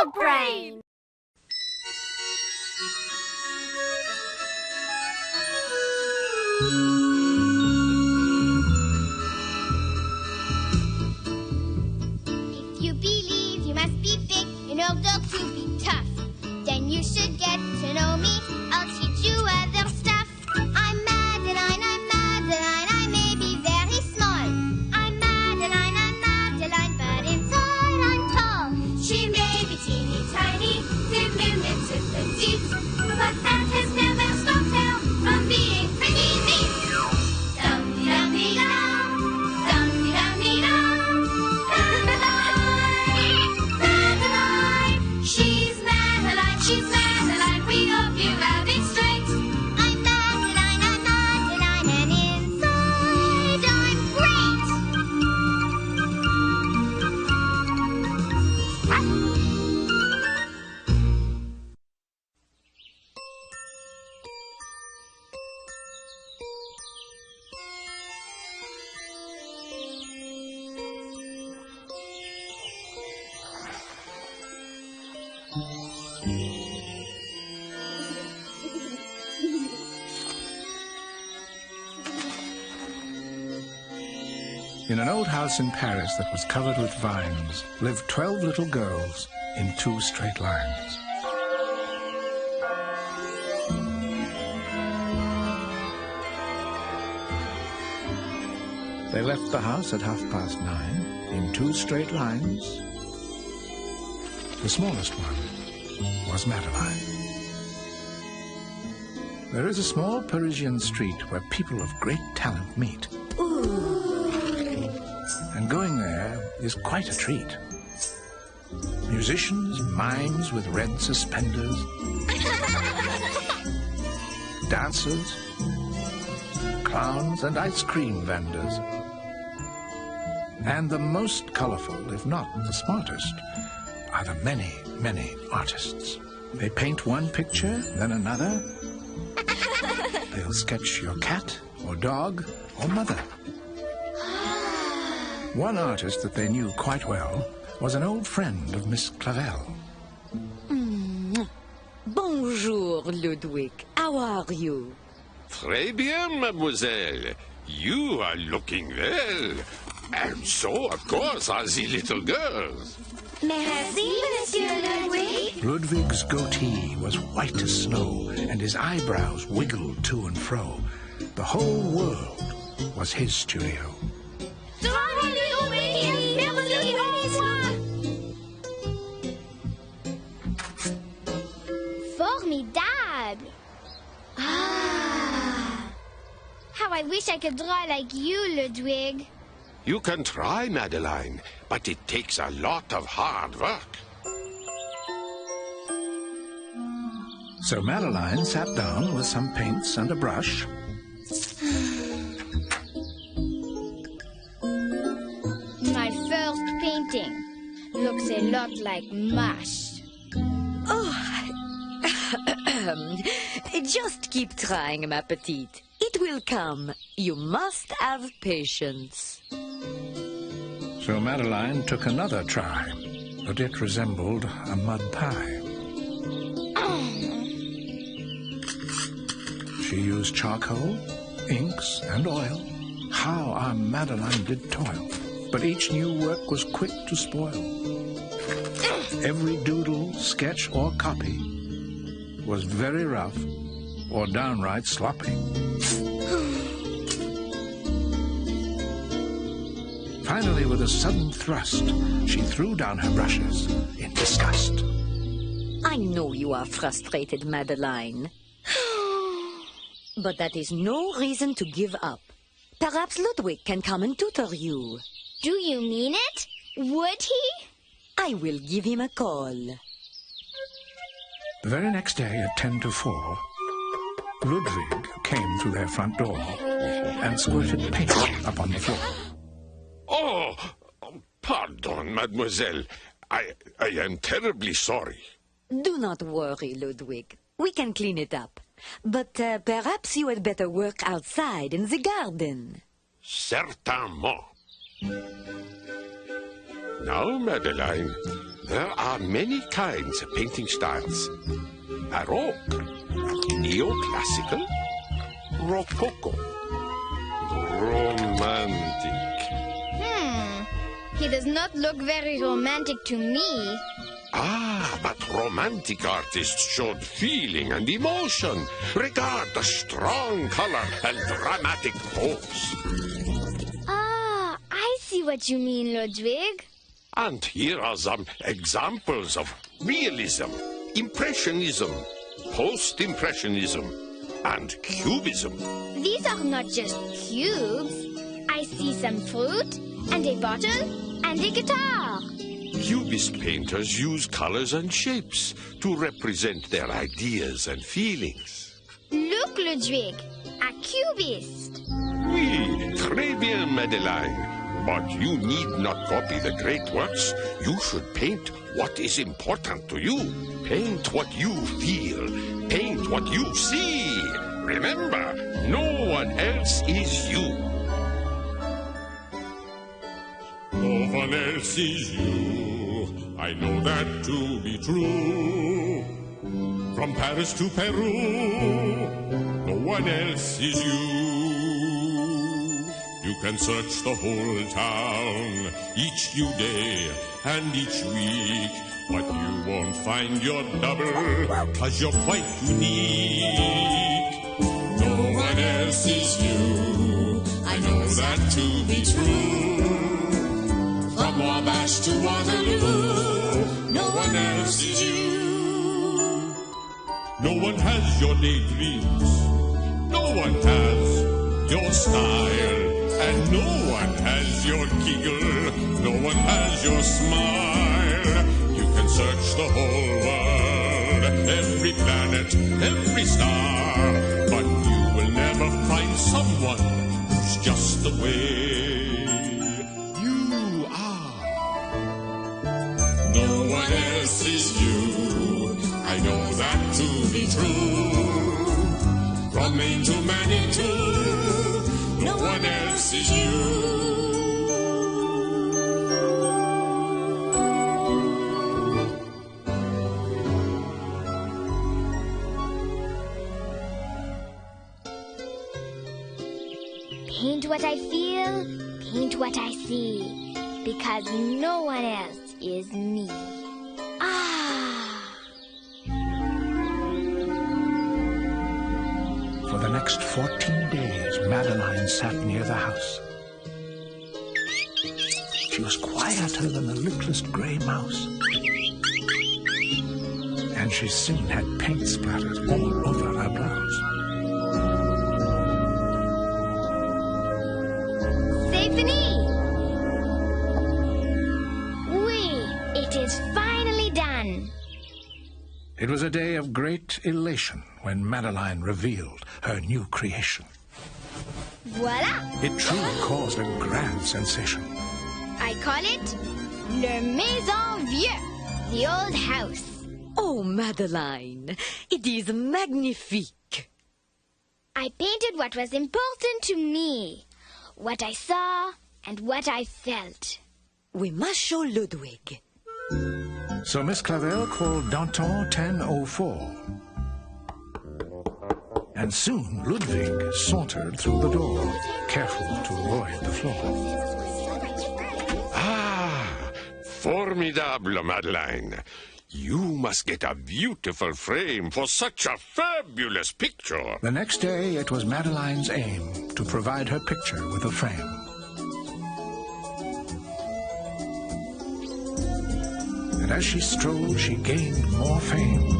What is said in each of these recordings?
WildBrain! If you believe you must be big in order to be tough, then you should get to know me. I'll teach you other stuff. I'm Madeline, I may be very small. I'm Madeline, but inside I'm tall. She may be teeny tiny, 10 minutes at the teeth, but that has never stopped her from being pretty neat. Dum-dee-dum-dee-dum, dum-dee-dum-dee-dum. Madeline, she's Madeline, we hope you have it straight. I'm Madeline, and inside I'm great. In an old house in Paris that was covered with vines lived 12 little girls in 2 straight lines. They left the house at 9:30 in 2 straight lines. The smallest one was Madeline. There is a small Parisian street where people of great talent meet. And going there is quite a treat. Musicians, mimes with red suspenders, dancers, clowns, and ice cream vendors. And the most colorful, if not the smartest, are the many, many artists. They paint one picture, then another. They'll sketch your cat, or dog, or mother. One artist that they knew quite well was an old friend of Miss Clavel. Bonjour, Ludwig. How are you? Très bien, mademoiselle. You are looking well. And so, of course, are the little girls. Merci, Monsieur Ludwig. Ludwig's goatee was white as snow, and his eyebrows wiggled to and fro. The whole world was his studio. Formidable! Ah! How I wish I could draw like you, Ludwig. You can try, Madeline, but it takes a lot of hard work. So Madeline sat down with some paints and a brush. My first painting looks a lot like mush. Oh, just keep trying, ma petite. It will come. You must have patience. So Madeline took another try, but it resembled a mud pie. She used charcoal, inks, and oil. How our Madeline did toil, but each new work was quick to spoil. Every doodle, sketch, or copy was very rough or downright sloppy. Finally, with a sudden thrust, she threw down her brushes in disgust. I know you are frustrated, Madeline. But that is no reason to give up. Perhaps Ludwig can come and tutor you. Do you mean it? Would he? I will give him a call. The very next day at 3:50, Ludwig came through their front door and squirted paint upon the floor. Oh, pardon, mademoiselle. I am terribly sorry. Do not worry, Ludwig. We can clean it up. But perhaps you had better work outside in the garden. Certainement. Now, Madeline, There are many kinds of painting styles. Baroque, neoclassical, rococo, romantic. He does not look very romantic to me. Ah, but romantic artists showed feeling and emotion. Regard the strong color and dramatic pose. Ah, I see what you mean, Ludwig. And here are some examples of realism, impressionism, post-impressionism, and cubism. These are not just cubes. I see some fruit, and a bottle, and a guitar. Cubist painters use colors and shapes to represent their ideas and feelings. Look, Ludwig, a cubist. Oui, très bien, Madeline. But you need not copy the great works. You should paint what is important to you. Paint what you feel. Paint what you see. Remember, no one else is you. No one else is you. I know that to be true. From Paris to Peru, no one else is you. You can search the whole town each new day and each week, but you won't find your double, 'cause you're quite unique. No one else is you. I know that to be true. From Wabash to Waterloo, no one else is you. No one has your daydreams. No one has your style. And no one has your giggle. No one has your smile. You can search the whole world, every planet, every star, but you will never find someone who's just the way you are. No one else is you. I know that to be true. From Maine to Manitou, no one else is you. Paint what I feel, paint what I see, because no one else is me. For the next 14 days, Madeline sat near the house. She was quieter than the littlest gray mouse. And she soon had paint splatters all over her blouse. C'est fini! Oui, it is finally done. It was a day of great elation when Madeline revealed her new creation. Voila! It truly caused a grand sensation. I call it Le Maison Vieux, the old house. Oh, Madeline, it is magnifique. I painted what was important to me, what I saw and what I felt. We must show Ludwig. So Miss Clavel called Danton 1004. And soon Ludwig sauntered through the door, careful to avoid the floor. Ah, formidable, Madeline. You must get a beautiful frame for such a fabulous picture. The next day, it was Madeline's aim to provide her picture with a frame. And as she strode, she gained more fame.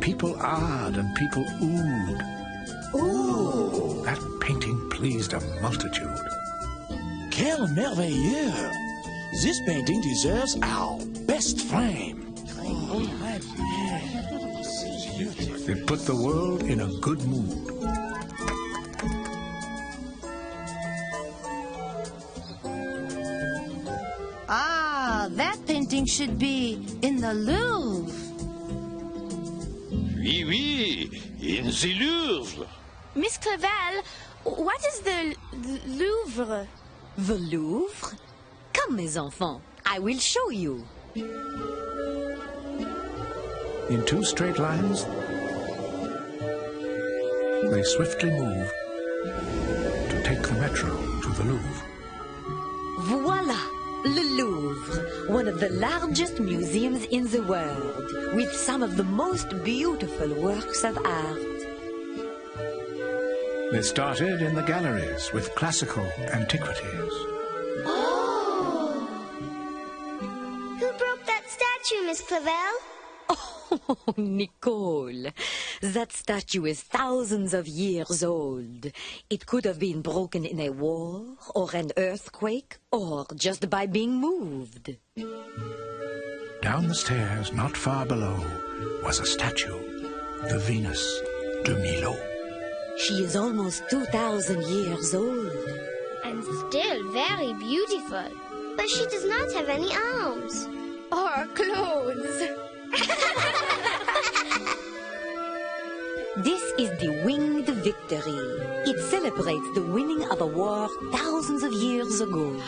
People ahed and people oohed. Ooh! That painting pleased a multitude. Quel merveilleux! This painting deserves our best frame. It put the world in a good mood. Ah, that painting should be in the Louvre. Oui, oui, in the Louvre. Miss Clavel, what is the Louvre? The Louvre? Come, mes enfants, I will show you. In 2 straight lines, they swiftly move to take the metro to the Louvre. Voila! Le Louvre, one of the largest museums in the world, with some of the most beautiful works of art. They started in the galleries with classical antiquities. Oh! Who broke that statue, Miss Clavel? Oh, Nicole, that statue is thousands of years old. It could have been broken in a war, or an earthquake, or just by being moved. Down the stairs, not far below, was a statue, the Venus de Milo. She is almost 2,000 years old. And still very beautiful. But she does not have any arms. Or clothes. This is the Winged Victory. It celebrates the winning of a war thousands of years ago.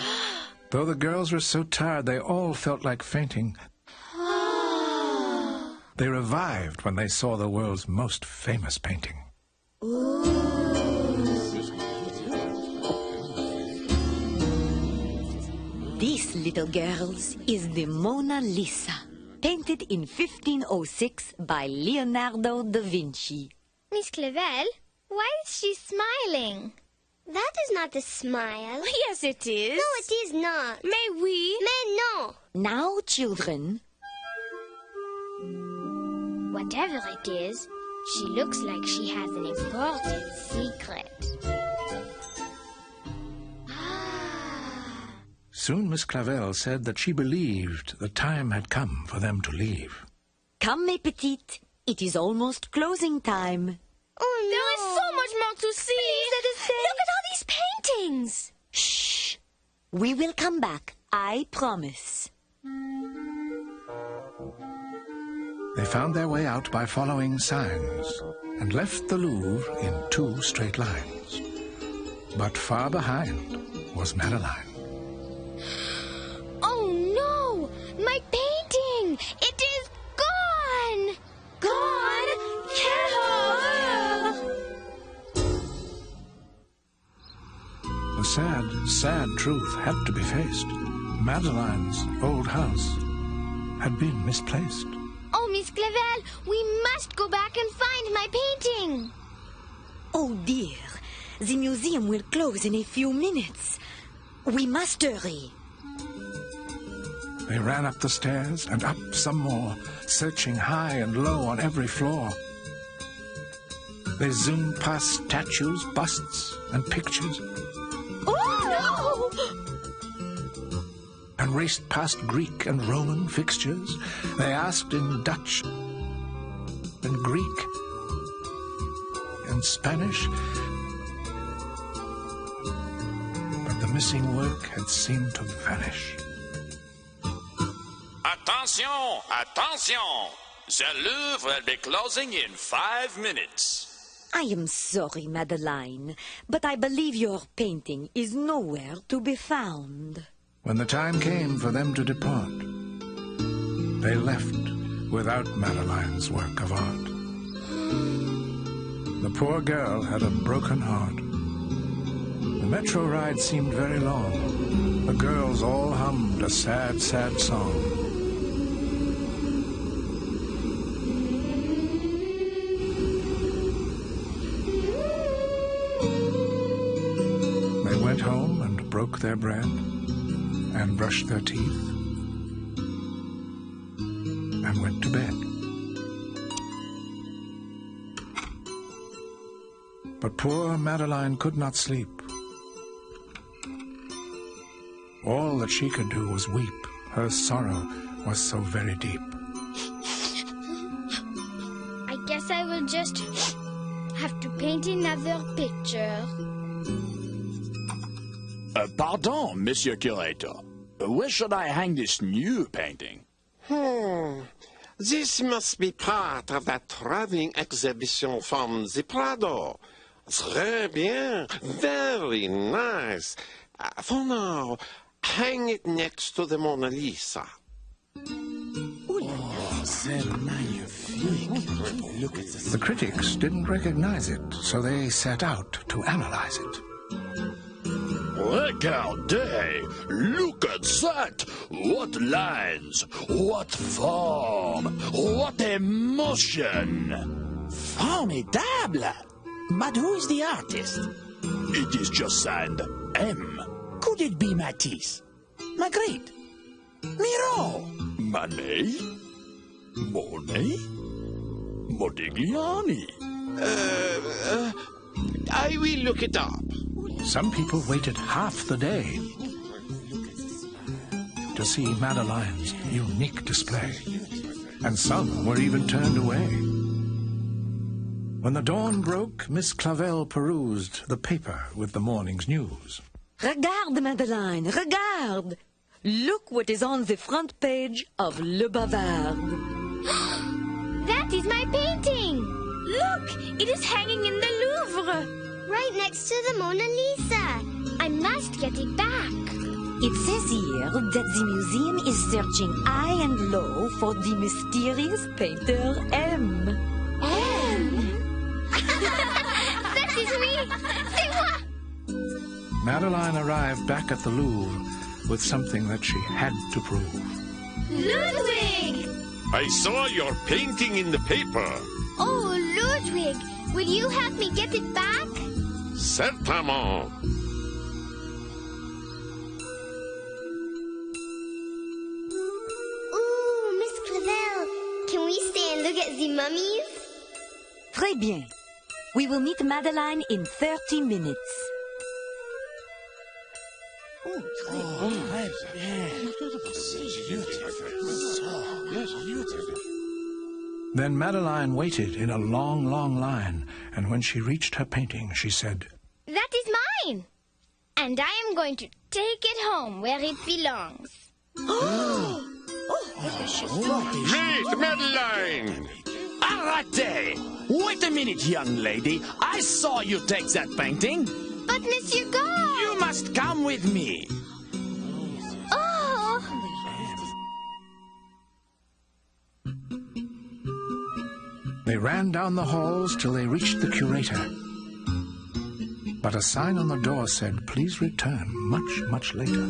Though the girls were so tired they all felt like fainting, they revived when they saw the world's most famous painting. This, little girls, is the Mona Lisa, painted in 1506 by Leonardo da Vinci. Miss Clavel, why is she smiling? That is not a smile. Yes, it is. No, it is not. May we? Mais no. Now, children, Whatever it is, she looks like she has an important secret. Soon Miss Clavel said that she believed the time had come for them to leave. come, mes petites. It is almost closing time. Oh, no. There is so much more to see. Please let us stay. Look at all these paintings. Shh. We will come back, I promise. They found their way out by following signs and left the Louvre in 2 straight lines. But far behind was Madeline. Oh, no. My painting. It is gone. Gone? Quelle horreur! The sad, sad truth had to be faced. Madeline's old house had been misplaced. Oh, Miss Clavel, we must go back and find my painting. Oh dear, the museum will close in a few minutes. We must hurry. They ran up the stairs and up some more, searching high and low on every floor. They zoomed past statues, busts, and pictures, Oh, no! and raced past Greek and Roman fixtures. They asked in Dutch and Greek and Spanish, but the missing work had seemed to vanish. Attention! Attention! The Louvre will be closing in 5 minutes. I am sorry, Madeline, but I believe your painting is nowhere to be found. When the time came for them to depart, they left without Madeline's work of art. The poor girl had a broken heart. The metro ride seemed very long. The girls all hummed a sad, sad song. They went home and broke their bread and brushed their teeth and went to bed. But poor Madeline could not sleep. All that she could do was weep. Her sorrow was so very deep. I guess I will just have to paint another picture. Pardon, Monsieur Curator. Where should I hang this new painting? This must be part of that traveling exhibition from the Prado. Très bien. Very nice. For now, hang it next to the Mona Lisa. The critics didn't recognize it, so they set out to analyze it. Regardez! Look at that! What lines! What form! What emotion! Formidable! But who is the artist? It is just signed M. Could it be Matisse? Magritte? Miro? Manet? Monet? Modigliani? I will look it up. Some people waited half the day to see Madeline's unique display, and some were even turned away. When the dawn broke, Miss Clavel perused the paper with the morning's news. Regarde, Madeline, regarde! Look what is on the front page of Le Bavard. That is my painting! Look! It is hanging in the Louvre! Right next to the Mona Lisa. I must get it back. It says here that the museum is searching high and low for the mysterious painter M. M? That is me! C'est moi! Madeline arrived back at the Louvre with something that she had to prove. Ludwig! I saw your painting in the paper. Oh, Ludwig, will you help me get it back? Certainement. Ooh, Miss Clavel, can we stay and look at the mummies? Très bien. We will meet Madeline in 30 minutes. Then Madeline waited in a long, long line, and when she reached her painting, she said, That is mine. And I am going to take it home where it belongs. Wait, Madeline! Arrêtez! Wait a minute, young lady. I saw you take that painting. But Monsieur Gall! You must come with me. Oh! They ran down the halls till they reached the curator. But a sign on the door said, please return much, much later.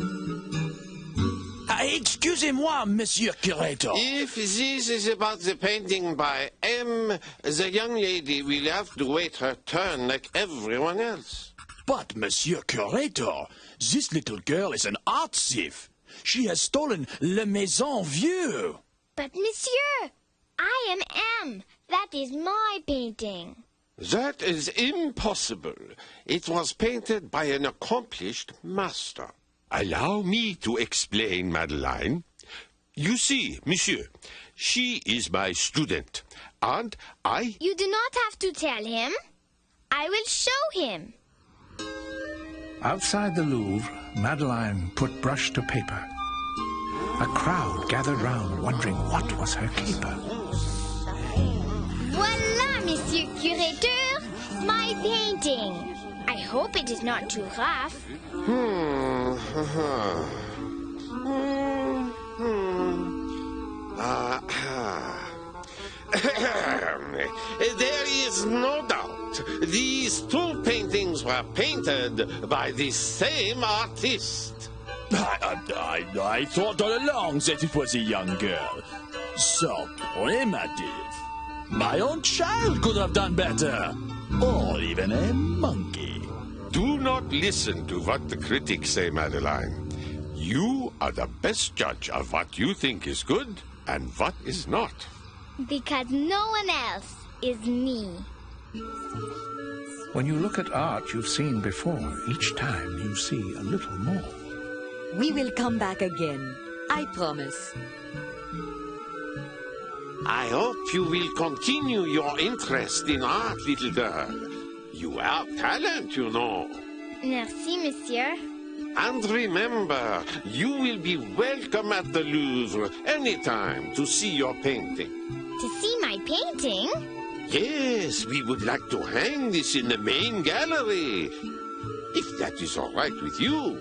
Excusez-moi, Monsieur Curator. If this is about the painting by M, the young lady will have to wait her turn like everyone else. But, Monsieur Curator, this little girl is an art thief. She has stolen Le Maison Vieux. But Monsieur, I am M. That is my painting. That is impossible. It was painted by an accomplished master. Allow me to explain, Madeline. You see, monsieur, she is my student, and I... You do not have to tell him. I will show him. Outside the Louvre, Madeline put brush to paper. A crowd gathered round, wondering what was her caper. Voila, Monsieur Curator, my painting. I hope it is not too rough. There is no doubt these two paintings were painted by the same artist. I thought all along that it was a young girl. So primitive. My own child could have done better. Or even a monkey. Do not listen to what the critics say, Madeline. You are the best judge of what you think is good and what is not. Because no one else is me. When you look at art you've seen before, each time you see a little more. We will come back again. I promise. I hope you will continue your interest in art, little girl. You have talent, you know. Merci, Monsieur. And remember, you will be welcome at the Louvre anytime to see your painting. To see my painting? Yes, we would like to hang this in the main gallery, if that is all right with you.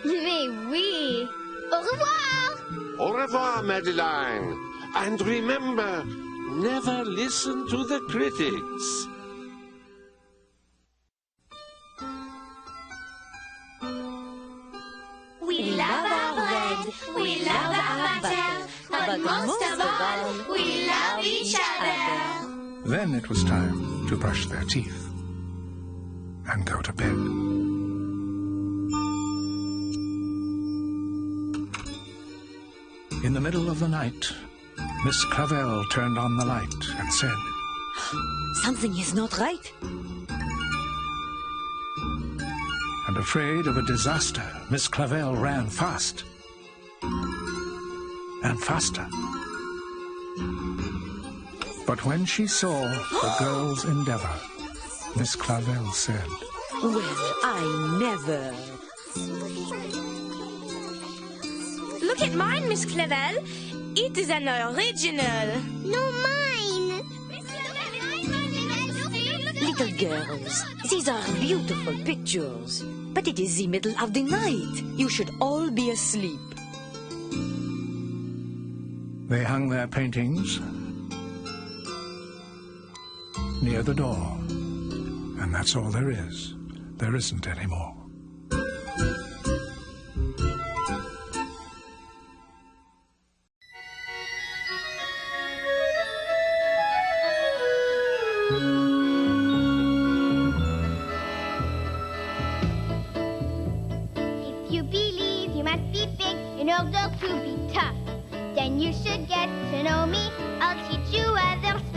Mais oui. Au revoir. Au revoir, Madeline. And remember, never listen to the critics. We love our bread, we love our butter, but most of all, we love each other. Then it was time to brush their teeth and go to bed. In the middle of the night, Miss Clavel turned on the light and said, Something is not right. and afraid of a disaster, Miss Clavel ran fast and faster. But when she saw the girl's endeavor, Miss Clavel said, Well, I never. Look at mine, Miss Clavel. It is an original. No, mine. Little girls, these are beautiful pictures. But it is the middle of the night. You should all be asleep. They hung their paintings near the door. And that's all there is. There isn't any more. If you believe you must be big in order to be tough, then you should get to know me. I'll